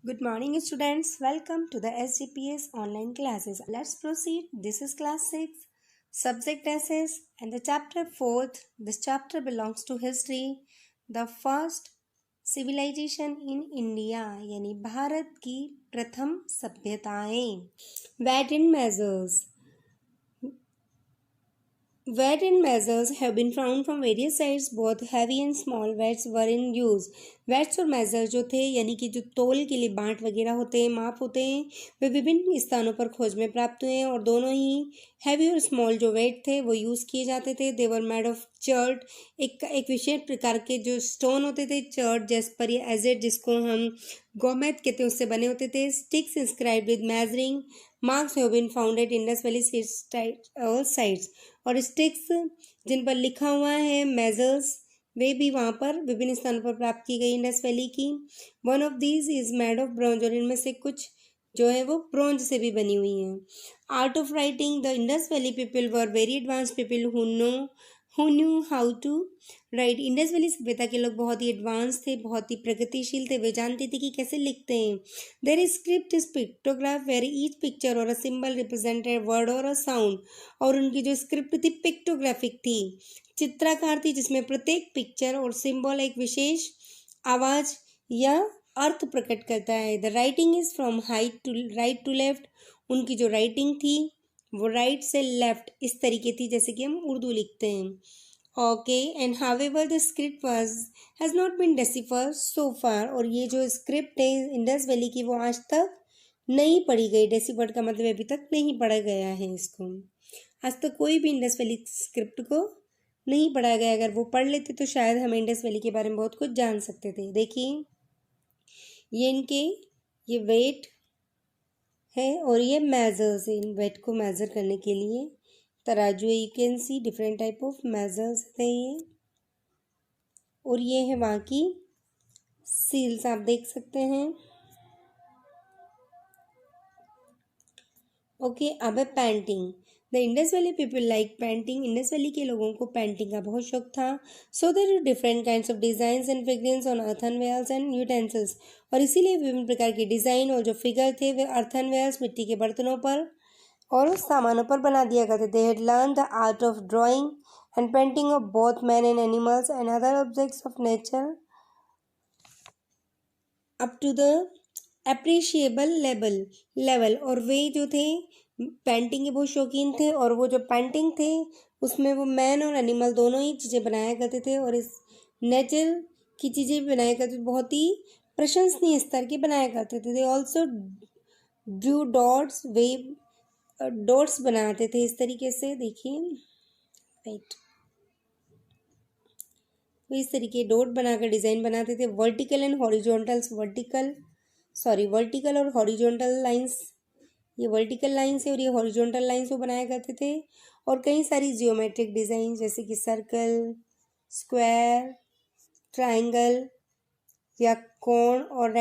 Good morning, students. Welcome to the SGPS online classes. Let's proceed. This is class 6, subject essays, and the chapter 4th. This chapter belongs to history. The first civilization in India, यानी भारत की प्रथम सभ्यताएं. Weight and measures. Weight and measures have been found from various sites. Both heavy and small weights were in use. weights और measures जो थे यानी कि जो तोल के लिए बाट वगैरह होते हैं, माप होते हैं, वे विभिन्न स्थानों पर खोज में प्राप्त हुए हैं और दोनों ही हैवी और स्मॉल जो वेट थे वो यूज़ किए जाते थे. देवर मेड ऑफ चर्ट, एक विशेष प्रकार के जो स्टोन होते थे, चर्ट जेस्पर या एजेड जिसको हम गोमेद कहते हैं, उससे बने होते थे. Sticks inscribed with measuring marks have been found at Indus valley sites. और स्टिक्स जिन पर लिखा हुआ है मेजर्स, वे भी वहाँ पर विभिन्न स्थानों पर प्राप्त की गई इंडस वैली की. One of these is made of bronze, और इनमें से कुछ जो है वो ब्रॉन्ज से भी बनी हुई हैं. Art of writing. The Indus valley people were very advance people who knew how to write. Indus valley सभ्यता के लोग बहुत ही एडवांस थे, बहुत ही प्रगतिशील थे. वे जानते थे कि कैसे लिखते हैं. There is script is pictograph where each picture or a symbol represented word और अ साउंड. और उनकी जो स्क्रिप्ट थी पिक्टोग्राफिक थी, चित्राकार थी, जिसमें प्रत्येक पिक्चर और सिंबल एक विशेष आवाज या अर्थ प्रकट करता है. The writing is from right to left. उनकी जो राइटिंग थी वो राइट से लेफ्ट इस तरीके थी जैसे कि हम उर्दू लिखते हैं. Okay, and however the script has not been deciphered so far. और ये जो स्क्रिप्ट है इंडस वैली की वो आज तक नहीं पढ़ी गई. डेसिफर्ड का मतलब अभी तक नहीं पढ़ा गया है. इसको आज तक कोई भी इंडस वैली स्क्रिप्ट को नहीं पढ़ा गया. अगर वो पढ़ लेते तो शायद हम इंडस वैली के बारे में बहुत कुछ जान सकते थे. देखिए ये वेट है और ये मेजर्स है. इन वेट को मेज़र करने के लिए तराजू है. You can see different type of measures है ये. और ये है वहाँ की सील्स, आप देख सकते हैं. ओके, अब है painting. The Indus valley people like painting. Indus valley के लोगों को पेंटिंग का बहुत शौक था. So there are different kinds of designs and figurings on earthenwares and utensils. और इसीलिए विभिन्न प्रकार के डिज़ाइन और जो फिगर थे वे अर्थनवेयर्स मिट्टी के बर्तनों पर और सामानों पर बना दिया करते थे. Had learn the art of drawing and painting of both man and animals and other objects of nature up to the appreciable level. और वे जो थे पेंटिंग के बहुत शौकीन थे. और वो जो पेंटिंग थे उसमें वो मैन और एनिमल दोनों ही चीज़ें बनाया करते थे. और इस नेचर की चीज़ें भी बनाया करते थे, बहुत ही प्रशंसनीय स्तर की बनाया करते थे. They also Drew dots. Way dots बनाते थे इस तरीके से. देखिए राइट, तो इस तरीके डॉट बनाकर डिज़ाइन बनाते थे. Vertical and horizontals. वर्टिकल और हॉरिजॉन्टल लाइंस. ये वर्टिकल लाइंस है और ये हॉरिजॉन्टल लाइंस को बनाया करते थे. और कई सारी जियोमेट्रिक डिज़ाइन जैसे कि सर्कल, स्क्वायर, ट्राइंगल या कोण और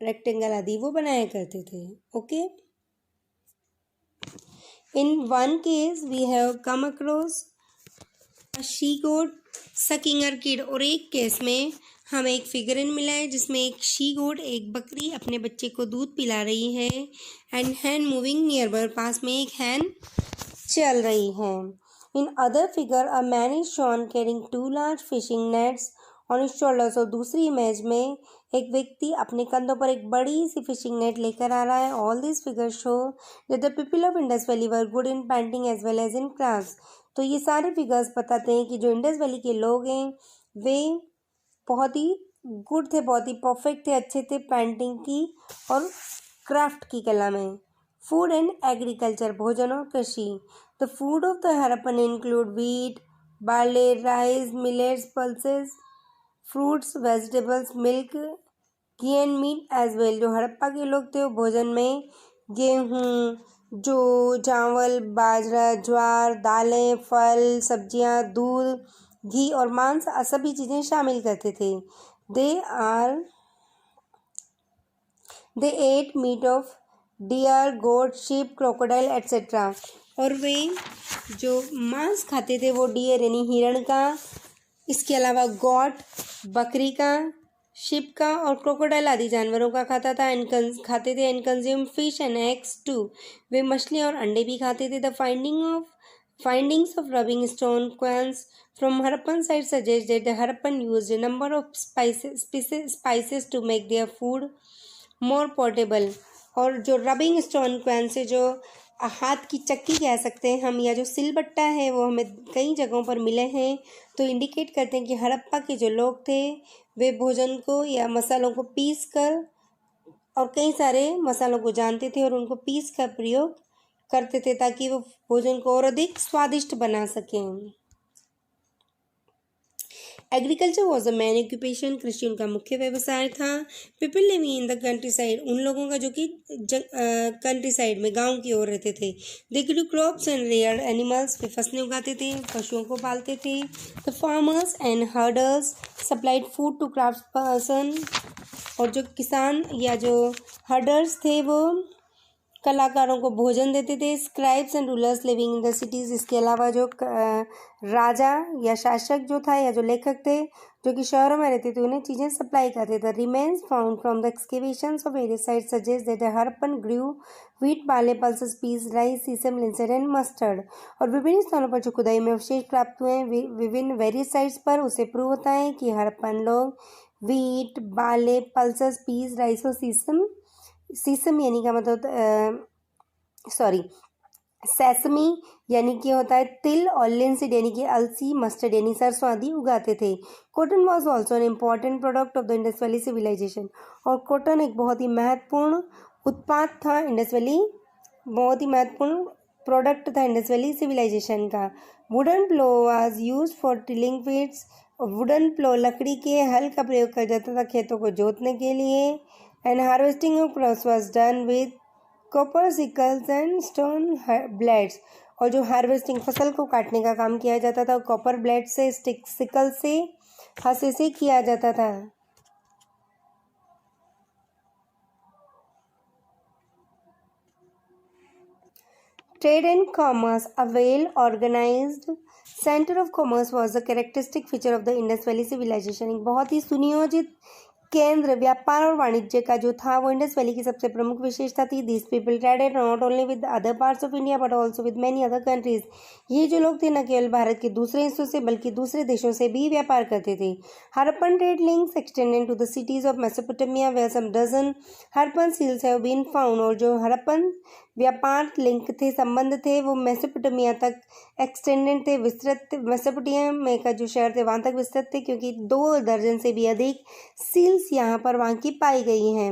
रेक्टेंगल आदि वो बनाया करते थे. Okay, in one case we have come across a she goat sucking her kid. और एक केस में हमें एक फिगरिन मिला है जिसमें एक शी गोट, एक बकरी अपने बच्चे को दूध पिला रही है. And hen moving nearby. पास में एक हैन चल रही है. In other figure a man is shown carrying 2 large fishing nets on his shoulders. और दूसरी इमेज में एक व्यक्ति अपने कंधों पर एक बड़ी सी फिशिंग नेट लेकर आ रहा है. All this figure show that the people of Indus valley were good in painting as well as in crafts. तो ये सारे फिगर्स बताते हैं कि जो इंडस वैली के लोग हैं वे बहुत ही गुड थे, बहुत ही परफेक्ट थे, अच्छे थे पेंटिंग की और क्राफ्ट की कला में. Food and agriculture. भोजन और कृषि. The food of the Harappan include wheat, barley, rice, millets, pulses, fruits, vegetables, milk, ghee and meat as well. जो हड़प्पा के लोग थे वो भोजन में गेहूँ, जो चावल, बाजरा, ज्वार, दालें, फल, सब्जियां, दूध, घी और मांस सभी चीज़ें शामिल करते थे. They ate meat of deer, goat, sheep, crocodile etcetera. और वे जो मांस खाते थे वो डियर यानी हिरण का, इसके अलावा गॉट बकरी का, शिप का और क्रोकोडाइल आदि जानवरों का खाता था खाते थे and consume fish and eggs too. वे मछली और अंडे भी खाते थे। The findings of rubbing stone quills from Harappan site suggest that the Harappan used a number of spices to make their food more portable। और जो रबिंग स्टोन क्वैन से जो हाथ की चक्की कह सकते हैं हम, या जो सिलबट्टा है, वो हमें कई जगहों पर मिले हैं, तो इंडिकेट करते हैं कि हड़प्पा के जो लोग थे वे भोजन को या मसालों को पीस कर और कई सारे मसालों को जानते थे और उनको पीस कर प्रयोग करते थे ताकि वो भोजन को और अधिक स्वादिष्ट बना सकें। Agriculture was a man occupation. कृषि उनका मुख्य व्यवसाय था। People living in the country side, उन लोगों का जो कि कंट्री साइड में गांव की ओर रहते थे। They grew crops and rear animals, वे फसलें उगाते थे, पशुओं को पालते थे। The farmers and herders supplied food to craft person, और जो किसान या जो हर्डर्स थे वो कलाकारों को भोजन देते थे। Scribes and rulers living in the cities, इसके अलावा जो राजा या शासक जो था या जो लेखक थे जो कि शहरों में रहते थे उन्हें चीज़ें सप्लाई करते थे। Remains found from the excavations of various sites suggest that the Harappan grew wheat, barley, pulses, peas, rice, sesame, linseed and mustard. और विभिन्न स्थानों पर जो खुदाई में अवशेष प्राप्त हुए हैं विभिन्न वेरियस साइट्स पर, उसे प्रूव होता है कि हड़प्पन लोग wheat, barley, pulses, peas, rice और सीसम यानी का मतलब सेसमी यानी कि होता है तिल, और लिंसीड यानी कि अलसी, मस्टर्ड यानी सरसों आदि उगाते थे। Cotton was also an important product of the Indus valley civilisation, और कॉटन एक बहुत ही महत्वपूर्ण उत्पाद था इंडस वैली, बहुत ही महत्वपूर्ण प्रोडक्ट था इंडस वैली सिविलाइजेशन का। Wooden plough was use for tilling fields, wooden plough लकड़ी के हल का प्रयोग किया जाता था खेतों को जोतने के लिए। And harvesting of crops was done with copper sicles and stone blades, और जो हार्वेस्टिंग फसल को काटने का काम किया जाता था कॉपर ब्लेड से, सिकल से, हंसे से किया जाता था। Trade and commerce, a well-organized center of commerce was a characteristic feature of the Indus Valley civilization। एक बहुत ही सुनियोजित केंद्र व्यापार और वाणिज्य का जो था वो इंडस वैली की सबसे प्रमुख विशेषता थी। This people traded not only with other parts of India but also with many other countries. ये जो लोग थे न केवल भारत के दूसरे हिस्सों से बल्कि दूसरे देशों से भी व्यापार करते थे। Harappan trade links extended to the cities of Mesopotamia where some dozen Harappan seals have been found, और जो हड़प्पन व्यापार लिंक थे, संबंध थे, वो मेसोपोटामिया तक एक्सटेंडेड थे, विस्तृत। मेसोपोटामिया का जो शहर थे वहाँ तक विस्तृत थे, क्योंकि 2 दर्जन से भी अधिक सील्स यहाँ पर वहाँ की पाई गई हैं।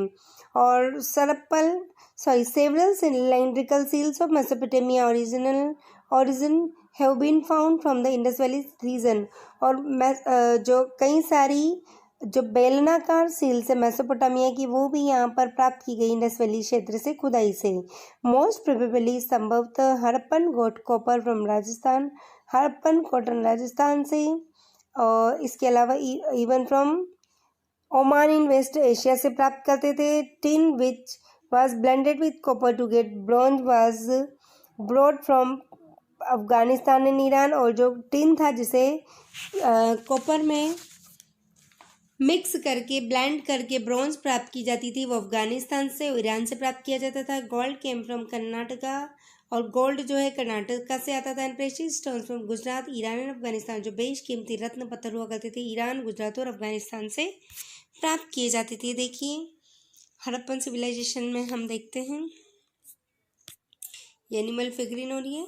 और several cylindrical seals of Mesopotamia origin have been found from the Indus Valley region। और जो कई सारी जो बेलनाकार सील्स है मेसोपोटामिया की वो भी यहाँ पर प्राप्त की गई इंडस वैली क्षेत्र से खुदाई से। मोस्ट प्रोबेबली संभवतः Harappan got copper from Rajasthan, Harappan cotton Rajasthan से, और इसके अलावा even from Oman in West Asia से प्राप्त करते थे। Tin which was blended with copper to get bronze was brought from Afghanistan and Iran, और जो टिन था जिसे कॉपर में मिक्स करके ब्लेंड करके ब्रॉन्ज प्राप्त की जाती थी वो अफगानिस्तान से और ईरान से प्राप्त किया जाता था। गोल्ड केम फ्रॉम कर्नाटका, और गोल्ड जो है कर्नाटका से आता था। And precious stones from Gujarat, Iran and Afghanistan, जो बेशकीमती रत्न पत्थर हुआ करते थे ईरान, गुजरात और अफगानिस्तान से प्राप्त किए जाते थे। देखिए हड़प्पन सिविलाइजेशन में हम देखते हैं ये एनिमल फिगरिन हो रही है,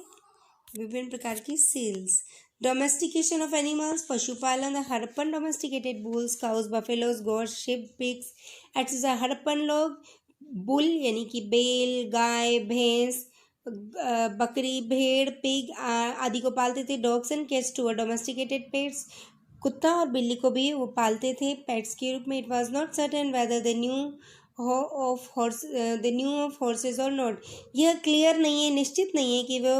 विभिन्न प्रकार की सील्स। डोमेस्टिकेशन ऑफ एनिमल्स, पशुपालन। The Harappan domesticated bulls, cows, buffaloes, goats, ship, pigs etcetera. Harappan लोग बुल यानी कि बैल, गाय, भैंस, बकरी, भेड़, पिग आदि को पालते थे। Dogs and cats to domesticated pets, कुत्ता और बिल्ली को भी वो पालते थे पेट्स के रूप में। It was not certain whether they knew of horse's और नॉट, यह क्लियर नहीं है, निश्चित नहीं है कि वो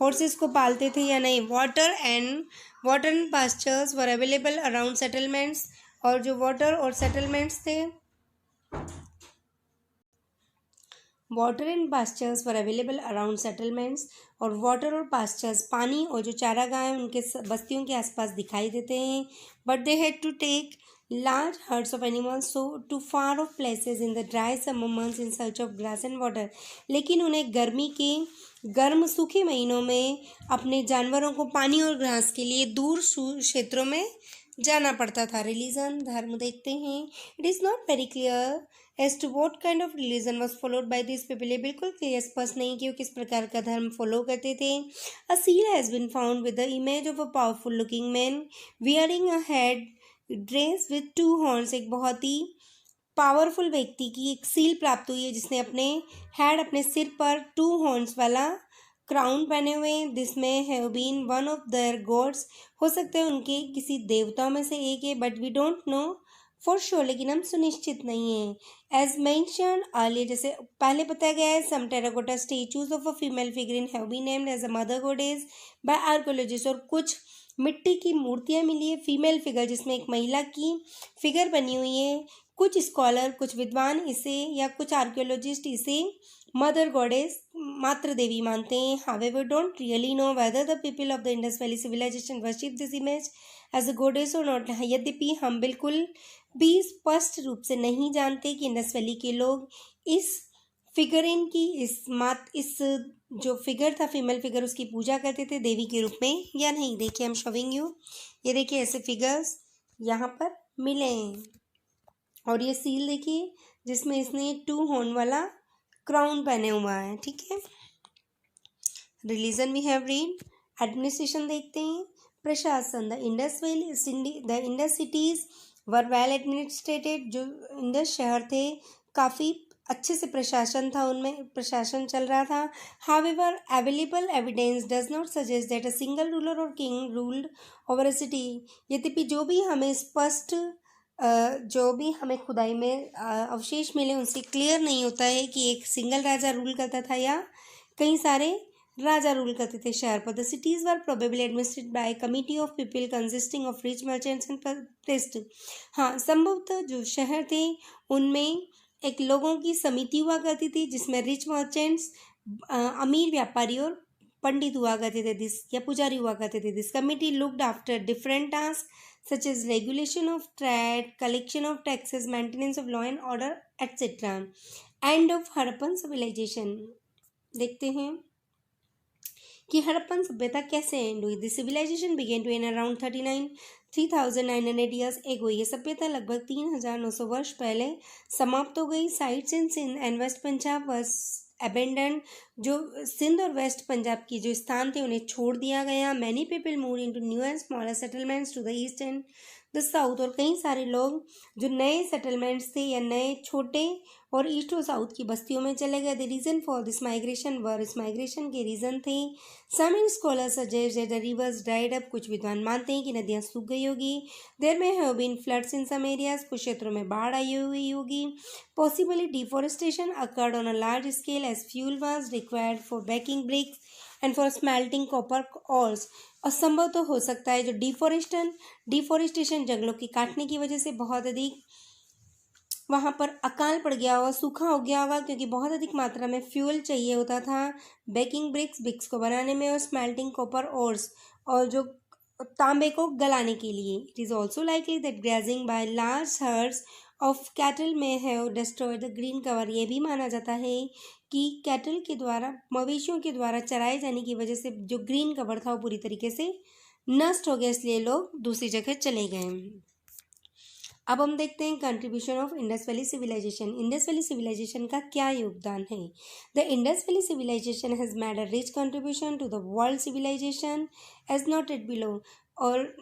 हॉर्सेस को पालते थे या नहीं। Water and pastures were available around settlements, और जो वाटर और सेटलमेंट्स थे, water and pastures were available around settlements, और वाटर और पास्चर्स पानी और जो चारागाह हैं उनके बस्तियों के आसपास दिखाई देते हैं। But they had to take large herds of animals so to far off places in the dry summer months in search of grass and water. लेकिन उन्हें गर्मी के गर्म सूखे महीनों में अपने जानवरों को पानी और घास के लिए दूर क्षेत्रों में जाना पड़ता था. रिलीजन, धर्म देखते हैं. It is not very clear as to what kind of religion was followed by this people. ये बिल्कुल क्लियर स्पष्ट नहीं कि वो किस प्रकार का धर्म फॉलो करते थे. A seal has been found with the image of a powerful looking man wearing a head dress with 2 horns. एक बहुत ही पावरफुल व्यक्ति की एक सील प्राप्त हुई है जिसने अपने सिर पर 2 हॉर्न्स वाला क्राउन पहने हुए. This may have been one of their gods. हो सकते हैं उनके किसी देवताओं में से एक है, but we don't know for sure. लेकिन हम सुनिश्चित नहीं है. एज मैंशन अर्लियर, जैसे पहले बताया गया है, some terracotta statues of a female figurine have been named as a mother goddess by archaeologist. और कुछ मिट्टी की मूर्तियां मिली है फीमेल फिगर जिसमें एक महिला की फिगर बनी हुई है. कुछ स्कॉलर, कुछ विद्वान इसे या कुछ आर्कियोलॉजिस्ट इसे मदर गॉडेस, मातृ देवी मानते हैं. However don't really know whether the people of the Indus valley civilisation worship this image as a goddess or not. यद्यपि हम बिल्कुल भी स्पष्ट रूप से नहीं जानते कि इंडस वैली के लोग इस फिगरिन की इस जो फिगर था फीमेल फिगर उसकी पूजा करते थे देवी के रूप में या नहीं. देखिए, हम शोविंग यू, ये देखिए ऐसे फिगर्स यहाँ पर मिले हैं. और ये सील देखिए जिसमें इसने 2 हॉर्न वाला क्राउन पहने हुआ है. ठीक है. Religion we have read. Administration देखते हैं. प्रशासन, the Indus cities were well administrated. जो इंडस शहर थे काफ़ी अच्छे से प्रशासन था, उनमें प्रशासन चल रहा था. However available evidence does not suggest that a single ruler और king ruled over a city. यद्यपि जो भी हमें खुदाई में अवशेष मिले उनसे क्लियर नहीं होता है कि एक सिंगल राजा रूल करता था या कई सारे राजा रूल करते थे शहर पर. The cities were probably administrated by committee of people consisting of rich merchants and priest. हाँ, संभवतः जो शहर थे उनमें एक लोगों की समिति हुआ करती थी जिसमें रिच मर्चेंट्स, अमीर व्यापारी और पंडित हुआ करते थे या पुजारी हुआ करते थे. This committee looked after different task such as regulation of trade, collection of taxes, maintenance of law and order, etc. End of Harappan civilization. देखते हैं कि हड़प्पन सभ्यता कैसे एंड हुई. This civilisation began to end around 3900 years ago. ये सभ्यता लगभग 3900 वर्ष पहले समाप्त हो गई. Sites in Sindh and west Punjab was abandon. जो सिंध और वेस्ट पंजाब की जो स्थान थे उन्हें छोड़ दिया गया. Many people move into new and smaller settlements to the east and the south. और कई सारे लोग जो नए सेटलमेंट्स थे या नए छोटे और ईस्ट और साउथ की बस्तियों में चले गए. The reason for this migration were, इस माइग्रेशन के रीज़न थे. Some scholars suggest that the rivers dried up. कुछ विद्वान मानते हैं कि नदियाँ सूख गई होगी. There may have been floods in some areas. कुछ क्षेत्रों में बाढ़ आई हुई होगी. Possibly deforestation occurred on a large scale as fuel was required for baking bricks and for smelting copper ores. असंभव तो हो सकता है जो डिफॉरेस्टेशन जंगलों की काटने की वजह से बहुत अधिक वहाँ पर अकाल पड़ गया होगा, सूखा हो गया होगा क्योंकि बहुत अधिक मात्रा में फ्यूल चाहिए होता था बेकिंग ब्रिक्स को बनाने में और स्मेल्टिंग कॉपर ओर्स और जो तांबे को गलाने के लिए. It is also likely that grazing by large herds of cattle may have destroyed the green cover. ये भी माना जाता है कि कैटल के द्वारा, मवेशियों के द्वारा चराए जाने की वजह से जो ग्रीन कवर था वो पूरी तरीके से नष्ट हो गया, इसलिए लोग दूसरी जगह चले गए. अब हम देखते हैं contribution of Indus valley civilisation. Indus valley civilisation का क्या योगदान है. The Indus valley civilisation has made a rich contribution to the world civilisation as noted below. और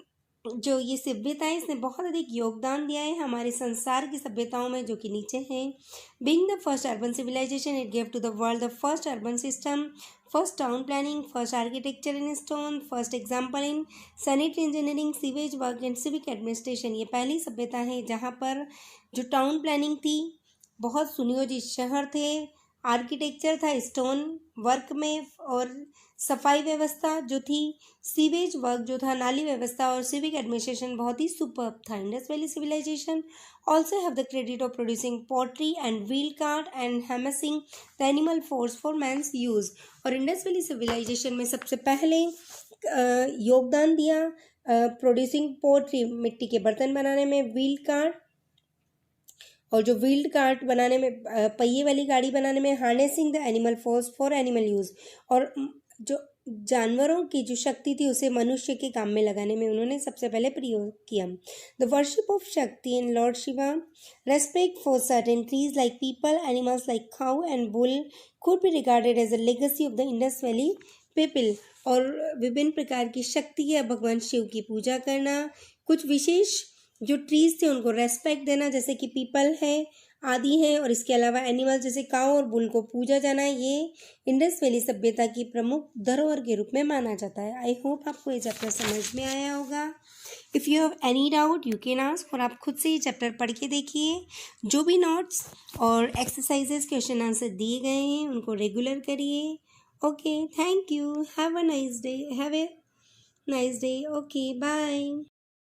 जो ये सभ्यता है इसने बहुत अधिक योगदान दिया है हमारे संसार की सभ्यताओं में जो कि नीचे है. Being the first urban civilisation it gave to the world the first urban system, first town planning, first architecture in stone, first example in sanitary engineering, sewage work and civic administration. ये पहली सभ्यता है जहाँ पर जो town planning थी, बहुत सुनियोजित शहर थे, आर्किटेक्चर था स्टोन वर्क में और सफाई व्यवस्था जो थी, सीवेज वर्क जो था नाली व्यवस्था और सिविक एडमिनिस्ट्रेशन बहुत ही सुपर्ब था. Indus valley civilisation also have the credit of producing pottery and wheel cart and harnessing the animal force for man's use. और इंडस वैली सिविलाइजेशन में सबसे पहले योगदान दिया प्रोड्यूसिंग पोट्री, मिट्टी के बर्तन बनाने में। व्हील कार्ट, और जो व्हील्ड कार्ट बनाने में, पहिए वाली गाड़ी बनाने में। Harnessing the animal force for animal use, और जो जानवरों की जो शक्ति थी उसे मनुष्य के काम में लगाने में उन्होंने सबसे पहले प्रयोग किया। The worship of Shakti in lord Shiva, respect for certain trees like peepal, animals like cow and bull could be regarded as a legacy of the Indus valley people. और विभिन्न प्रकार की शक्ति है भगवान शिव की पूजा करना, कुछ विशेष जो ट्रीज थे उनको रेस्पेक्ट देना जैसे कि पीपल है आदि हैं, और इसके अलावा एनिमल जैसे काऊ और बुल को पूजा जाना, ये इंडस वैली सभ्यता की प्रमुख धरोहर के रूप में माना जाता है। आई होप आपको ये चैप्टर समझ में आया होगा। If you have any doubt you can ask, और आप खुद से ये चैप्टर पढ़ के देखिए। जो भी नोट्स और एक्सरसाइजेस क्वेश्चन आंसर दिए गए हैं उनको रेगुलर करिए। Okay, thank you, have a nice day, okay, bye.